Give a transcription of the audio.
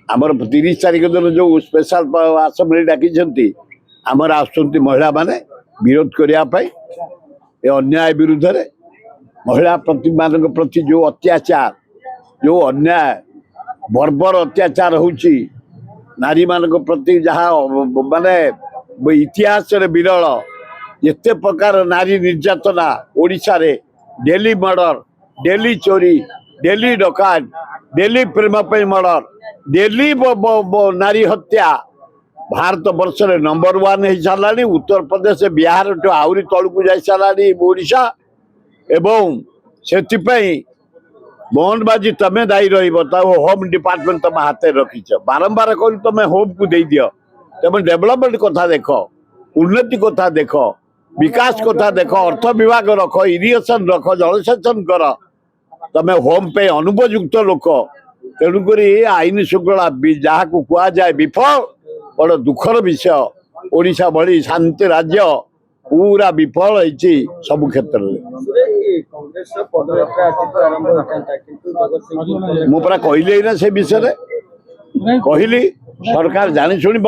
आमर 30 तारिख दिन जो स्पेशल आसेम्बली डाकी आमर आसुंती महिला माने विरोध करने ये अन्याय विरुद्ध रे महिला प्रति जो अत्याचार जो अन्याय बर्बर अत्याचार होची नारी मान प्रति जहाँ माने इतिहास रे विरल जिते प्रकार नारी निर्यातना ओडिशा रे डेली मर्डर डेली चोरी डेली डकायत डेली प्रेम पे मर्डर डेली नारी हत्या भारत वर्ष रे नंबर 1 हो सारा उत्तर प्रदेश बिहार तो आहरी तलू जा सारा ओडिशा एवं से मोहनबाजी तमें दायी होम डिपार्टमेंट तुम हाथ रखीच बारंबार कह तुम होम को दे दियो तुम डेवलपमेंट कथा देख उन्नति कथा देख विकास कथा देख अर्थ विभाग रख इरिगेशन रख जलसेचन कर तुम होम पे अनुपयुक्त लोक तेणुक आईन श्रृंखला जहाँ को कह जाए विफल बड़ दुखर विषय ओडिशा भली शांति राज्य पूरा विफल होती सब क्षेत्र में मुझे कहली ना से विषय कहली सरकार जानी शुणी बंद